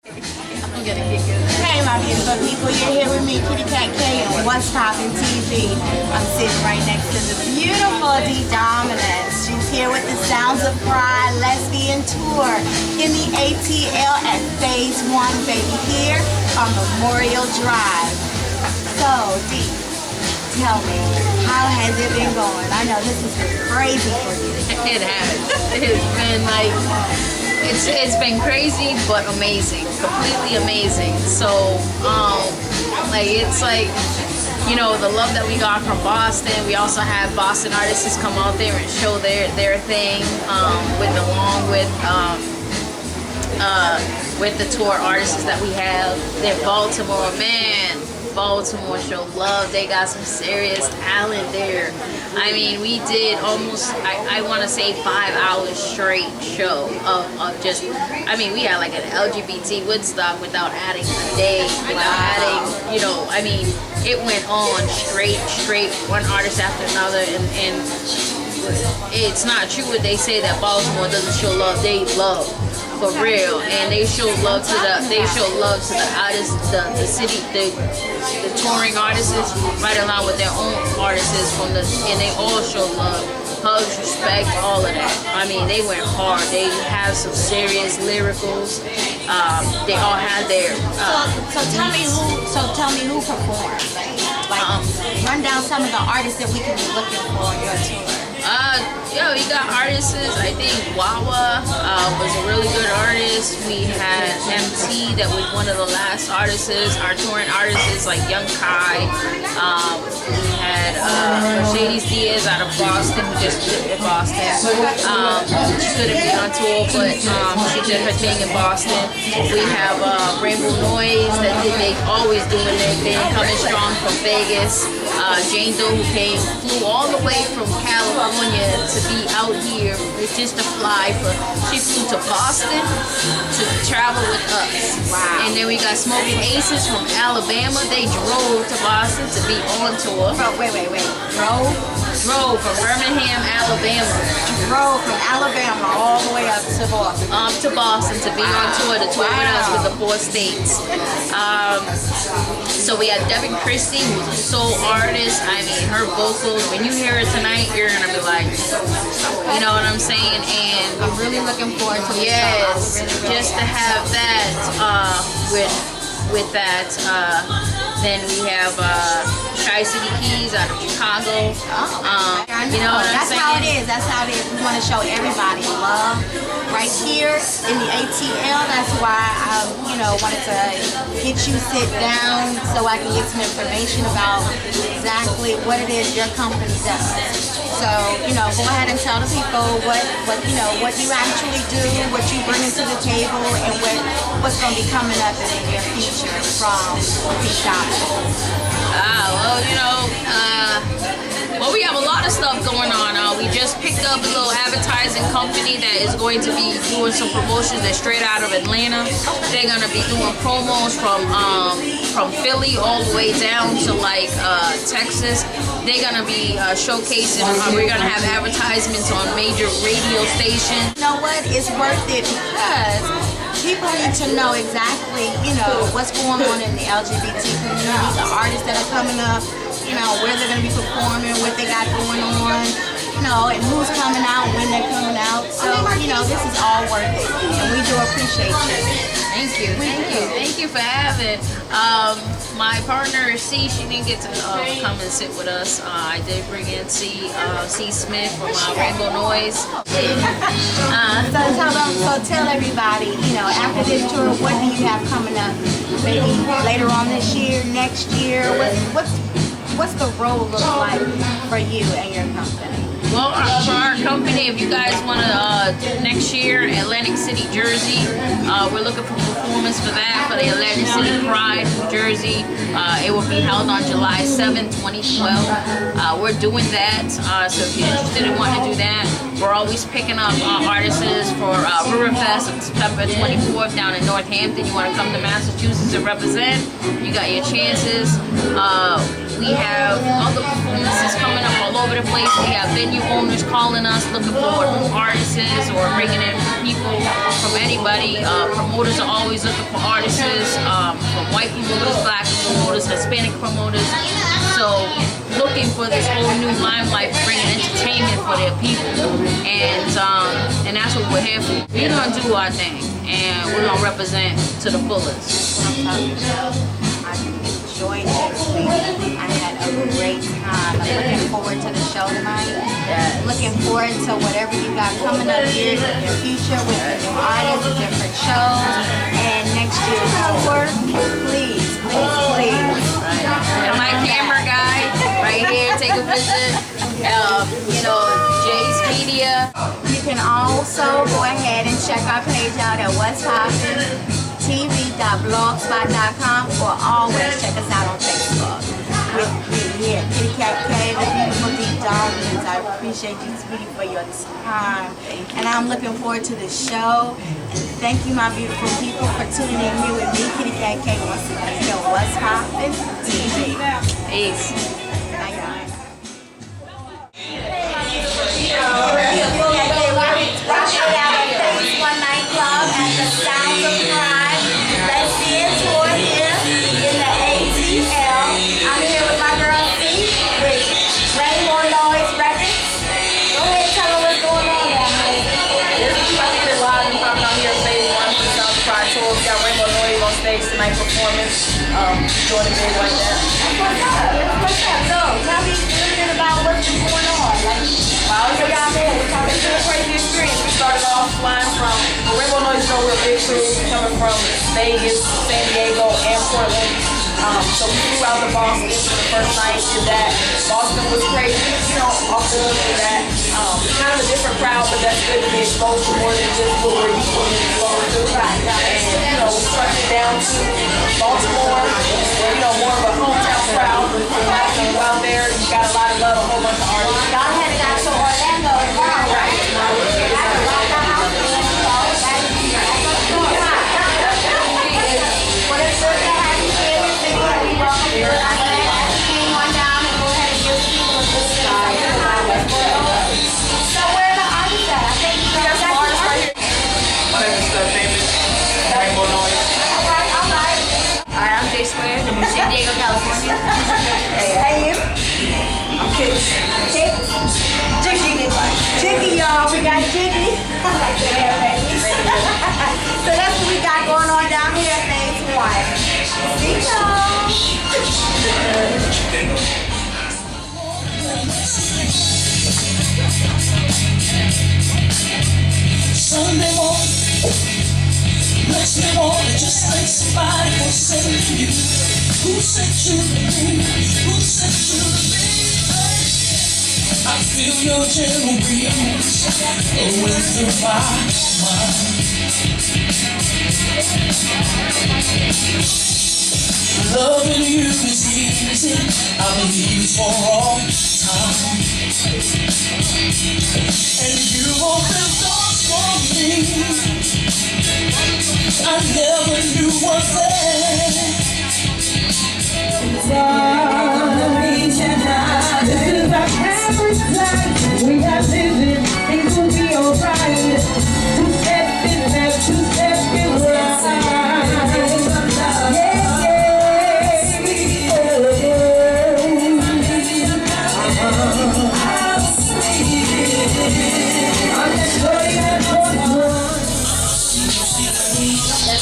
I'm gonna get good. Hey, my beautiful people, you're here with me, Kitty Cat K, on What's Poppin' TV. I'm sitting right next to the beautiful DOMINACE. She's here with the Sounds of Pride Lesbian Tour in the ATL at Phase 1, baby, here on Memorial Drive. So, D, tell me, how has it been going? I know this has been crazy for you. It has. It's been like, it's been crazy but amazing, completely amazing. So like it's like, you know, the love that we got from Boston. We also have Boston artists come out there and show their thing with the tour artists that we have. They're Baltimore, man. Baltimore show love. They got some serious talent there. I mean, we did almost, I want to say 5 hours straight show of just, I mean, we had like an LGBT Woodstock without adding a day, without adding, you know, I mean, it went on straight, one artist after another, and it's not true what they say that Baltimore doesn't show love. They love. For real, and they show love to the artists, the city, the touring artists, right along with their own artists and they all show love, hugs, respect, all of that. I mean, they went hard. They have some serious lyricals. They all had their. So tell me who performed. Like run down some of the artists that we can be looking for on your tour. Yeah, we got artists. I think Wawa was a really good artist. We had MT that was one of the last artists. Our touring artists like Young Kai. We had Mercedes Diaz out of Boston, who just lived in Boston. She couldn't be on tour, but she did her thing in Boston. We have Rainbow Noise they always doing their thing, coming strong from Vegas. Jane Doe, who flew all the way from California to be out here just to fly she flew to Boston to travel with us. Wow. And then we got Smoking Aces from Alabama. They drove to Boston to be on tour. Wait. Drove from Birmingham, Alabama. Drove from Alabama all the way up to Boston. To Boston to be on tour, to tour with us with the 4 states. So we had Devin Christie, who's a soul artist. I mean, her vocals, when you hear it tonight, you're gonna be like, you know what I'm saying? And I'm really looking forward to it. Yes, just to have that with that. Then we have Tri-City Keys out of Chicago. You know what I'm saying? That's how it is. We want to show everybody love right here in the ATL. That's why I, wanted to get you sit down so I can get some information about exactly what it is your company does. So, go ahead and tell the people what you actually do, what you bring to the table, and what's going to be coming up in the near future from these shops. Well, we have a lot of stuff going on. We just picked up a little advertising company that is going to be doing some promotions. They're straight out of Atlanta. They're going to be doing promos from Philly all the way down to like Texas. They're going to be showcasing. We're going to have advertisements on major radio stations. You know what? It's worth it because people need to know exactly, what's going on in the LGBT community, the artists that are coming up, where they're going to be performing, what they got going on, and who's coming out, when they're coming out. So, this is all worth it, and we do appreciate you. Thank you for having. My partner C, she didn't get to come and sit with us. I did bring in C Smith from Rainbow Noise. So tell everybody, after this tour, what do you have coming up? Maybe later on this year, next year. What's the road look like for you and your company? Well, for our company, if you guys want to, next year, Atlantic City, Jersey, we're looking for performance for that, for the Atlantic City Pride, New Jersey. It will be held on July 7th, 2012. We're doing that, so if you're interested in wanting to do that, we're always picking up artists for Riverfest on September 24th down in Northampton. You want to come to Massachusetts and represent, you got your chances. We have other performances coming up all over the place. We have venue owners calling us looking for new artists or bringing in people from anybody. Promoters are always looking for artists, from white promoters, black promoters, Hispanic promoters. So looking for this whole new limelight, bringing entertainment for their people, and that's what we're here for. We're gonna do our thing, and we're gonna represent to the fullest. I enjoyed next week. I had a great time. I'm looking forward to the show tonight. Looking forward to whatever you got coming up here in your future with the new artists, different shows, and next year's tour. Please, please, please. And my camera guy right here, take a visit. Jay's Media. You can also go ahead and check our page out at What's Poppin' TV.blogspot.com, or always check us out on Facebook. With me here, Kitty Cat K, the beautiful deep dominance. I appreciate you, sweetie, for your time. And I'm looking forward to the show. And thank you, my beautiful people, for tuning in here with me, Kitty Cat K, once again here on What's Poppin' TV. Peace. One night club at the Souns of Pride. Let's see a tour here in the ATL. I'm here with my girl C with Rainbow Noise Records. Go ahead, tell her what's going on down there. This is Practically Live. We popping out here phase 1 for the Souns of Pride tour. We got Rainbow Noise on stage tonight performance. Doing it big like that. That's what's up. That's what's up. So, tell me a little bit about what's been going on. Wow, it's been a crazy experience. We started off flying from Rainbow Noise show with a big crew coming from Vegas, San Diego, and Portland. So we flew out to Boston for the first night, did that. Boston was crazy, off the hook for that. Kind of a different crowd, but that's good to be exposed to more than just what we're used to being exposed to. And, we struck it down to Baltimore, where, more of a hometown crowd. You out there, you got a lot of love, a whole bunch of artists. Y'all had it out to Orlando as well, right? Well, it's good to have you here. We welcome you. I'm going to hang on down and go ahead and give people a good start. So where are the artists at? I think you got some artists right here. My name is Famous Rainbow Noise. All right. Hi, I'm Jay Square from San Diego, California. Hey, you. I'm Kitty. Jiggy, y'all. We got Jiggy. So that's what we got going on down here at phase 1. See y'all. Sunday morning, makes me want to just like somebody will say to you, who sent you to me? Who sent you to me? I feel your gentle breeze going through my mind. Loving you is easy, I believe for all time. And you opened doors for me I never knew was there. This is our average life. We have living, things will be alright. 2 steps in left, 2 steps in right.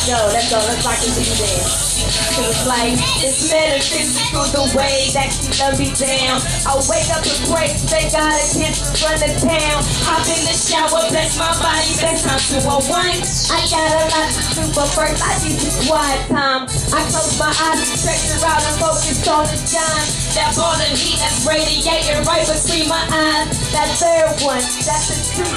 Let's go, let's rock into the dance. Cause it's like, it's metaphysical the way that you love me down. I wake up and pray, thank God I can't run the town. Hop in the shower, bless my body, best time to unwind. I got a lot to do, but first I need this quiet time. I close my eyes, stretch around and focus on the shine. That ball of heat that's radiating right between my eyes. That third one, that's the truth.